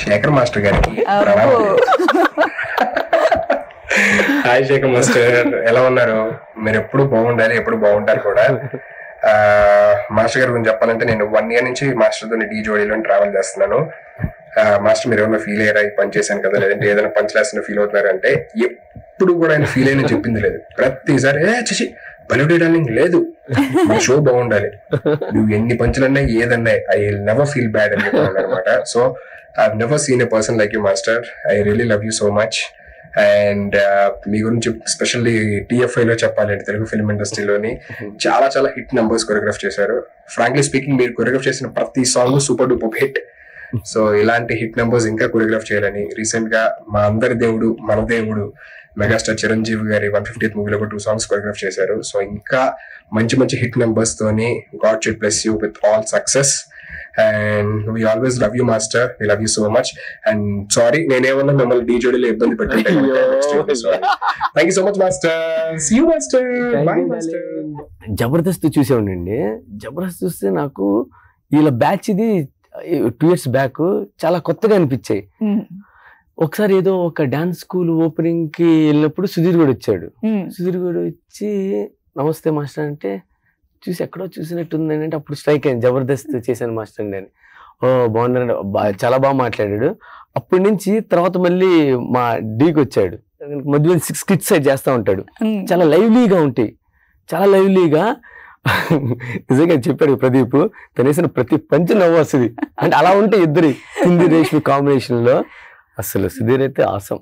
Shekhar master గారికి అబ్బో. Hi Shekhar master, ఎలా ఉన్నారు? మీరు ఎప్పుడు బాగుండాలి, ఎప్పుడు బాగుంటారు కూడా. మాస్టర్ గారి గురించి చెప్పాలంటే నేను 1 year నుంచి మాస్టర్ తో ఢీ జోడీలో ట్రావెల్ చేస్తున్నాను. మాస్టర్ మీరు ఏమైనా ఫీల్ అయ్యారా, పని చేశాను కదా, లేదంటే ఏదైనా పంచ్ లేస్తున్నా ఫీల్ అవుతున్నారంటే ఎప్పుడు కూడా ఆయన ఫీల్ అయినా చెప్పింది లేదు. ప్రతిసారి చసి బలివుడ్ డార్లింగ్ లేదు, మన షో బాగుండాలి, నువ్వు ఎన్ని పంచులన్నా ఏదన్నా I will never feel bad అని చెప్పాను అనమాట. So I have never seen a person like you master. I really love you so much. And మీ గురించి స్పెషల్లీ TFI లో చెప్పాలంటే తెలుగు ఫిల్మ్ ఇండస్ట్రీలోని చాలా చాలా హిట్ నెంబర్స్ కొరియోగ్రాఫ్ చేశారు. ఫ్రాంక్లీ స్పీకింగ్ మీరు కొరియోగ్రాఫ్ చేసిన ప్రతి song super duper hit. So ఇలాంటి హిట్ నెంబర్స్ ఇంకా కొరియోగ్రాఫ్ చేయాలని రీసెంట్ గా మా అందరి దేవుడు మన దేవుడు మెగాస్టార్ చిరంజీవి గారి 150th మూవీలో 2 songs కొరియోగ్రాఫ్ చేశారు. సో ఇంకా మంచి మంచి హిట్ నెంబర్స్ తోని God should bless you with all success. And we always love you master, we love you so much. And sorry నేనేమన్నా మిమ్మల్ని ఢీ జోడీలో ఇబ్బంది పెట్టుంటే. Thank you so much master. See you master. Bye master. Jabardasth చూసేవాడినండి. జబర్దస్త్ చూస్తే నాకు వీళ్ళ బ్యాచ్ ఇది 2 years బ్యాక్ చాలా కొత్తగా అనిపించాయి. ఒకసారి ఏదో ఒక డాన్స్ స్కూల్ ఓపెనింగ్ కి వెళ్ళినప్పుడు సుధీర్ కూడా వచ్చాడు. సుధీర్ కూడా వచ్చి నమస్తే మాస్టర్ అంటే చూసి ఎక్కడో చూసినట్టుంది అంటే అప్పుడు స్ట్రైక్ అయింది, జబర్దస్త్ చేశాను మాస్టర్ అండి అని. ఓ బాగున్నాడు, చాలా బాగా మాట్లాడాడు. అప్పటి నుంచి తర్వాత మళ్ళీ మా డీకి వచ్చాడు. మధ్య 6 skits చేస్తూ ఉంటాడు, చాలా లైవ్లీగా ఉంటాయి, చాలా లైవ్లీగా. నిజంగా చెప్పాడు ప్రదీప్, తనేసిన ప్రతి పంచి నవ్వు వస్తుంది అంటే అలా ఉంటే ఇద్దరి హిందీ రేష్మి కాంబినేషన్ లో అసలు సుధీర్ అయితే ఆసం,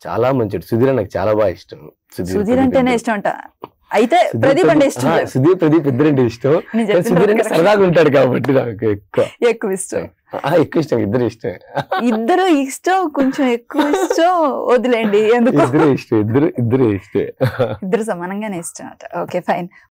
చాలా మంచిది. సుధీర్ నాకు చాలా బాగా ఇష్టం. సుధీర్ అంటేనే ఇష్టం అంట. అయితే ప్రదీప్ అంటే ఇష్టం. సుధీర్ ప్రదీప్ ఇద్దరంటే ఇష్టం. సుధీర్ అంటే సరదాగా ఉంటాడు కాబట్టి నాకు ఎక్కువ ఇష్టం. ఎక్కువ ఇష్టం, ఇద్దరు ఇష్టం. ఇద్దరు ఇష్టం, కొంచెం ఎక్కువ ఇష్టం వదిలేండి ఎందుకు. ఇద్దరు ఇష్టం, ఇద్దరు ఇష్టం, ఇద్దరు సమానంగానే ఇష్టం. Okay fine.